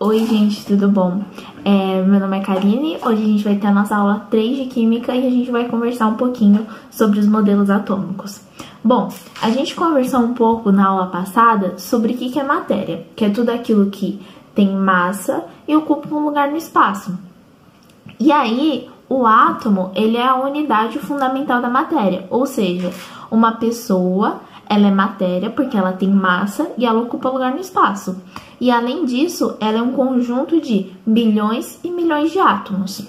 Oi gente, tudo bom? Meu nome é Karine, hoje a gente vai ter a nossa aula 3 de Química e a gente vai conversar um pouquinho sobre os modelos atômicos. Bom, a gente conversou um pouco na aula passada sobre o que é matéria, que é tudo aquilo que tem massa e ocupa um lugar no espaço. E aí, o átomo, ele é a unidade fundamental da matéria, ou seja, uma pessoa, ela é matéria porque ela tem massa e ela ocupa lugar no espaço. E além disso, ela é um conjunto de bilhões e milhões de átomos.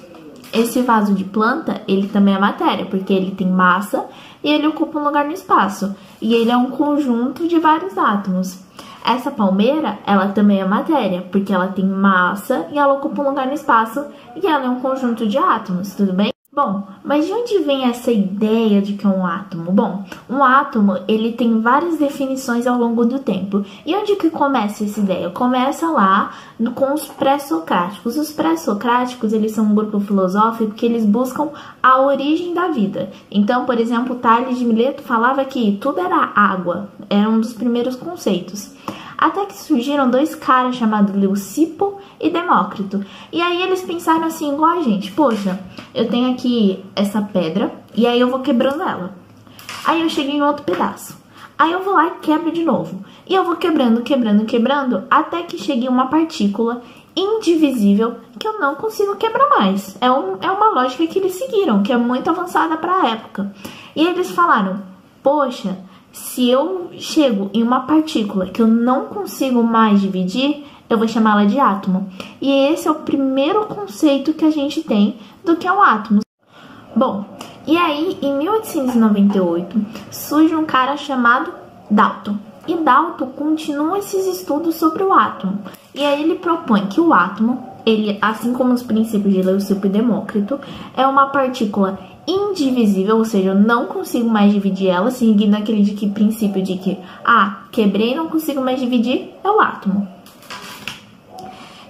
Esse vaso de planta, ele também é matéria, porque ele tem massa e ele ocupa um lugar no espaço. E ele é um conjunto de vários átomos. Essa palmeira, ela também é matéria, porque ela tem massa e ela ocupa um lugar no espaço e ela é um conjunto de átomos, tudo bem? Bom, mas de onde vem essa ideia de que é um átomo? Bom, um átomo, ele tem várias definições ao longo do tempo. E onde que começa essa ideia? Começa lá com os pré-socráticos. Os pré-socráticos, eles são um grupo filosófico que eles buscam a origem da vida. Então, por exemplo, Tales de Mileto falava que tudo era água. Era um dos primeiros conceitos. Até que surgiram dois caras chamados Leucipo e Demócrito. E aí eles pensaram assim, igual a gente. Poxa, eu tenho aqui essa pedra e aí eu vou quebrando ela. Aí eu cheguei em outro pedaço. Aí eu vou lá e quebro de novo. E eu vou quebrando, até que chegue uma partícula indivisível que eu não consigo quebrar mais. É uma lógica que eles seguiram, que é muito avançada para a época. E eles falaram, poxa, se eu chego em uma partícula que eu não consigo mais dividir, eu vou chamá-la de átomo. E esse é o primeiro conceito que a gente tem do que é um átomo. Bom, e aí em 1898 surge um cara chamado Dalton. E Dalton continua esses estudos sobre o átomo. E aí ele propõe que o átomo, ele, assim como os princípios de Leucipo e Demócrito, é uma partícula indivisível, ou seja, eu não consigo mais dividir ela, seguindo aquele princípio de que, quebrei e não consigo mais dividir, é o átomo.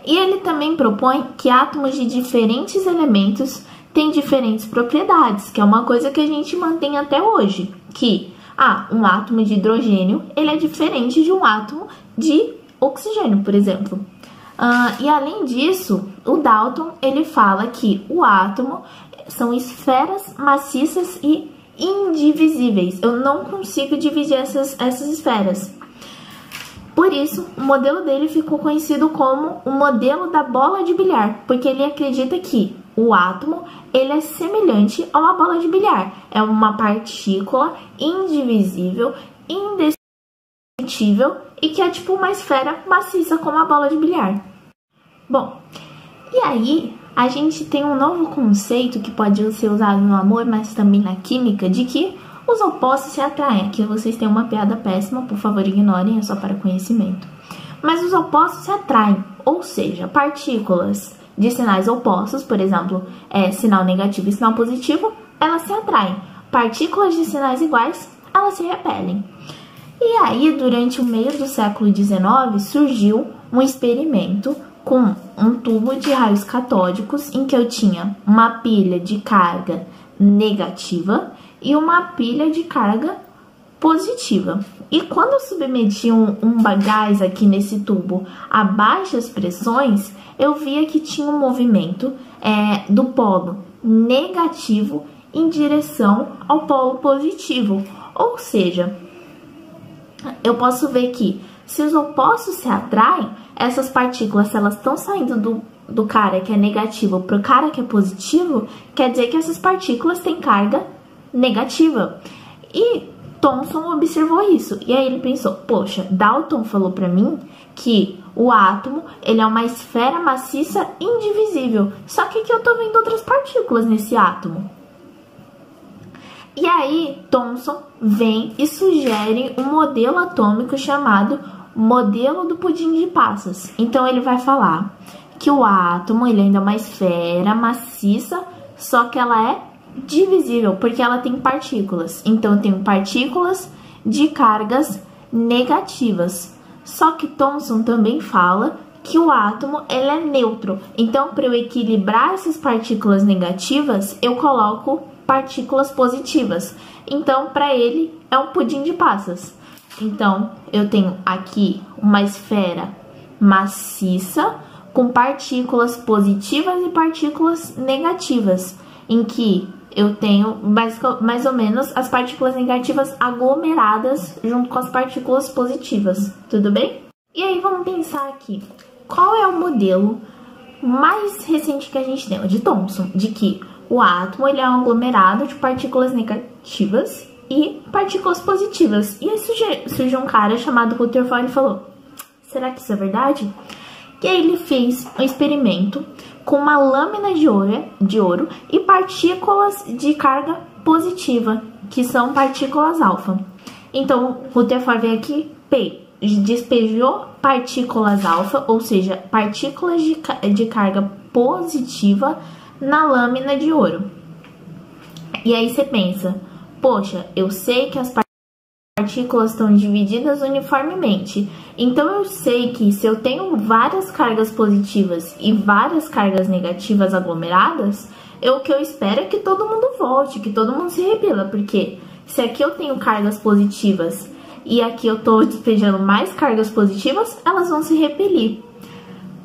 E ele também propõe que átomos de diferentes elementos têm diferentes propriedades, que é uma coisa que a gente mantém até hoje, que, um átomo de hidrogênio, ele é diferente de um átomo de oxigênio, por exemplo. E além disso, o Dalton, ele fala que o átomo são esferas maciças e indivisíveis. Eu não consigo dividir essas esferas. Por isso, o modelo dele ficou conhecido como o modelo da bola de bilhar, porque ele acredita que o átomo, ele é semelhante a uma bola de bilhar. É uma partícula indivisível, indestrutível e que é tipo uma esfera maciça como a bola de bilhar. Bom, e aí a gente tem um novo conceito que pode ser usado no amor, mas também na química, de que os opostos se atraem. Aqui vocês têm uma piada péssima, por favor ignorem, é só para conhecimento. Mas os opostos se atraem, ou seja, partículas de sinais opostos, por exemplo, sinal negativo e sinal positivo, elas se atraem. Partículas de sinais iguais, elas se repelem. E aí, durante o meio do século XIX, surgiu um experimento com um tubo de raios catódicos em que eu tinha uma pilha de carga negativa e uma pilha de carga positiva. E quando eu submetia um gás aqui nesse tubo a baixas pressões, eu via que tinha um movimento do polo negativo em direção ao polo positivo. Ou seja, eu posso ver que se os opostos se atraem, essas partículas, se elas estão saindo do cara que é negativo para o cara que é positivo, quer dizer que essas partículas têm carga negativa. E Thomson observou isso. E aí ele pensou, poxa, Dalton falou para mim que o átomo, ele é uma esfera maciça indivisível. Só que aqui eu tô vendo outras partículas nesse átomo. E aí Thomson vem e sugere um modelo atômico chamado modelo do pudim de passas. Então ele vai falar que o átomo, ele ainda é uma esfera maciça, só que ela é divisível, porque ela tem partículas. Então eu tenho partículas de cargas negativas. Só que Thomson também fala que o átomo, ele é neutro. Então, para eu equilibrar essas partículas negativas, eu coloco partículas positivas. Então, para ele, é um pudim de passas. Então, eu tenho aqui uma esfera maciça com partículas positivas e partículas negativas, em que eu tenho mais ou menos as partículas negativas aglomeradas junto com as partículas positivas, tudo bem? E aí vamos pensar aqui, qual é o modelo mais recente que a gente tem, o de Thomson, de que o átomo ele é um aglomerado de partículas negativas e partículas positivas. E aí surgiu um cara chamado Rutherford e falou, será que isso é verdade? E aí ele fez um experimento com uma lâmina de ouro e partículas de carga positiva, que são partículas alfa. Então, Rutherford veio aqui, despejou partículas alfa, ou seja, partículas de carga positiva na lâmina de ouro. E aí você pensa, poxa, eu sei que as partículas estão divididas uniformemente. Então eu sei que se eu tenho várias cargas positivas e várias cargas negativas aglomeradas, o que eu espero é que todo mundo volte, que todo mundo se repela, porque se aqui eu tenho cargas positivas e aqui eu estou despejando mais cargas positivas, elas vão se repelir.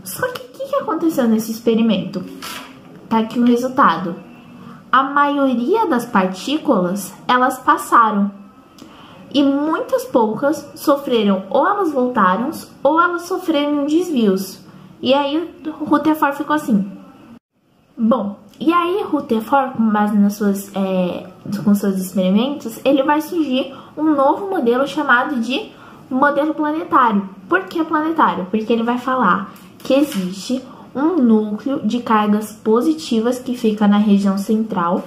Só que o que aconteceu nesse experimento? Tá aqui o resultado. A maioria das partículas, elas passaram. E muitas poucas sofreram, ou elas voltaram, ou elas sofreram desvios. E aí Rutherford ficou assim. Bom, e aí Rutherford, com base com seus experimentos, ele vai surgir um novo modelo chamado de modelo planetário. Por que planetário? Porque ele vai falar que existe um núcleo de cargas positivas que fica na região central,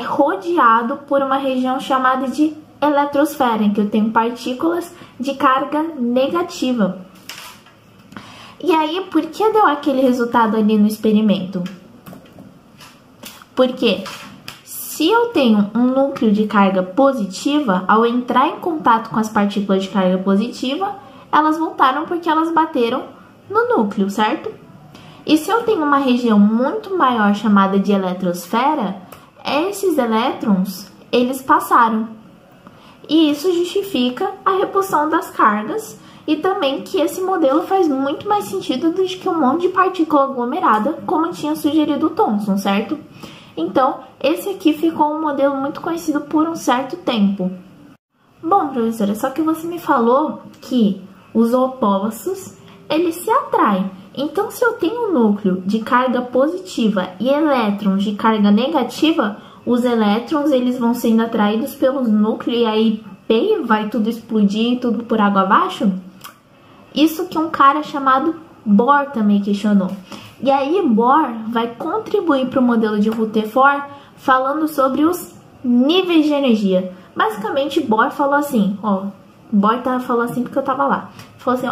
rodeado por uma região chamada de eletrosfera, em que eu tenho partículas de carga negativa. E aí, por que deu aquele resultado ali no experimento? Porque se eu tenho um núcleo de carga positiva, ao entrar em contato com as partículas de carga positiva, elas voltaram porque elas bateram no núcleo, certo? E se eu tenho uma região muito maior chamada de eletrosfera, esses elétrons, eles passaram. E isso justifica a repulsão das cargas e também que esse modelo faz muito mais sentido do que um monte de partícula aglomerada, como tinha sugerido o Thomson, certo? Então, esse aqui ficou um modelo muito conhecido por um certo tempo. Bom, professora, só que você me falou que os opostos, eles se atraem. Então, se eu tenho um núcleo de carga positiva e elétrons de carga negativa, os elétrons eles vão sendo atraídos pelos núcleos e aí vai tudo explodir, tudo por água abaixo? Isso que um cara chamado Bohr também questionou. E aí Bohr vai contribuir para o modelo de Rutherford falando sobre os níveis de energia. Basicamente Bohr falou assim, Bohr falou assim porque eu tava lá. Falou assim,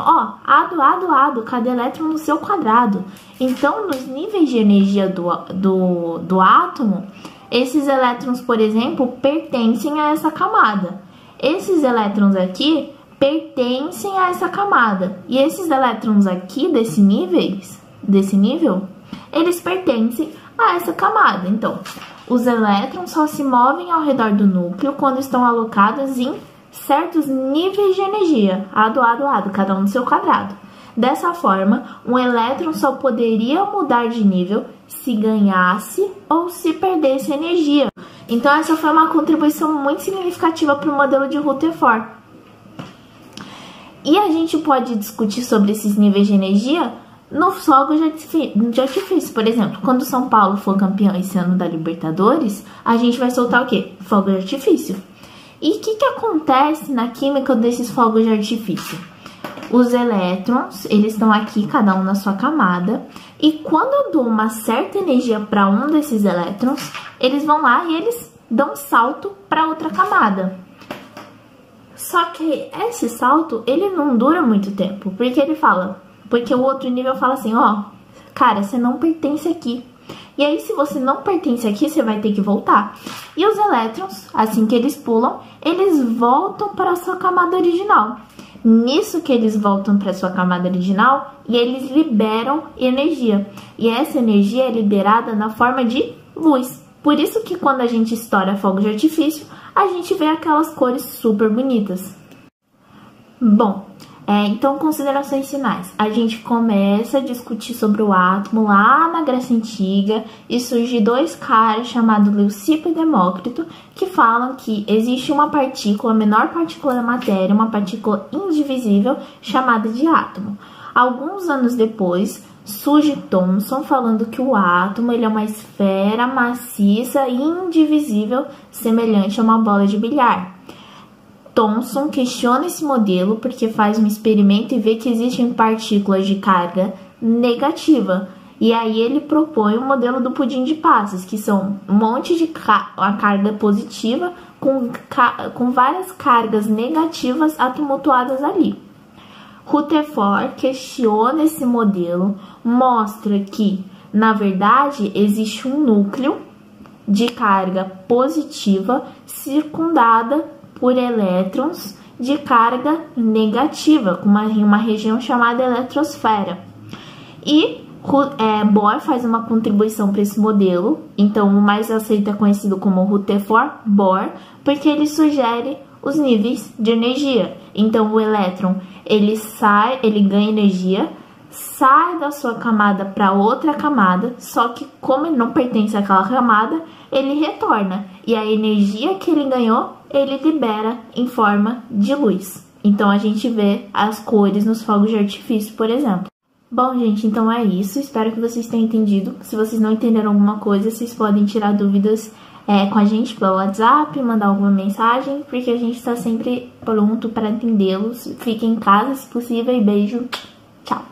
ado, cada elétron no seu quadrado. Então, nos níveis de energia do átomo, esses elétrons, por exemplo, pertencem a essa camada. Esses elétrons aqui pertencem a essa camada. E esses elétrons aqui desse nível, eles pertencem a essa camada. Então, os elétrons só se movem ao redor do núcleo quando estão alocados em certos níveis de energia, ado, cada um no seu quadrado. Dessa forma, um elétron só poderia mudar de nível se ganhasse ou se perdesse energia. Então, essa foi uma contribuição muito significativa para o modelo de Rutherford. E a gente pode discutir sobre esses níveis de energia nos fogos de artifício. Por exemplo, quando São Paulo for campeão esse ano da Libertadores, a gente vai soltar o quê? Fogo de artifício. E o que acontece na química desses fogos de artifício? Os elétrons, eles estão aqui, cada um na sua camada, e quando eu dou uma certa energia para um desses elétrons, eles vão lá e eles dão um salto para outra camada. Só que esse salto, ele não dura muito tempo, porque o outro nível fala assim, cara, você não pertence aqui. E aí, se você não pertence aqui, você vai ter que voltar. E os elétrons, assim que eles pulam, eles voltam para a sua camada original. Nisso que eles voltam para a sua camada original, e eles liberam energia. E essa energia é liberada na forma de luz. Por isso que quando a gente estoura fogos de artifício, a gente vê aquelas cores super bonitas. Bom, Então, considerações finais. A gente começa a discutir sobre o átomo lá na Grécia Antiga e surge dois caras chamados Leucipo e Demócrito que falam que existe uma partícula, a menor partícula da matéria, uma partícula indivisível chamada de átomo. Alguns anos depois, surge Thomson falando que o átomo ele é uma esfera maciça e indivisível, semelhante a uma bola de bilhar. Thomson questiona esse modelo porque faz um experimento e vê que existem partículas de carga negativa. E aí ele propõe o modelo do pudim de passas, que são um monte de carga positiva com várias cargas negativas tumultuadas ali. Rutherford questiona esse modelo, mostra que, na verdade, existe um núcleo de carga positiva circundada por elétrons de carga negativa, com uma região chamada eletrosfera. E Bohr faz uma contribuição para esse modelo, então o mais aceito é conhecido como Rutherford-Bohr, porque ele sugere os níveis de energia. Então o elétron ele ganha energia, sai da sua camada para outra camada, só que como ele não pertence àquela camada, ele retorna. E a energia que ele ganhou, ele libera em forma de luz. Então a gente vê as cores nos fogos de artifício, por exemplo. Bom, gente, então é isso. Espero que vocês tenham entendido. Se vocês não entenderam alguma coisa, vocês podem tirar dúvidas com a gente pelo WhatsApp, mandar alguma mensagem, porque a gente está sempre pronto para atendê-los. Fiquem em casa, se possível, e beijo. Tchau!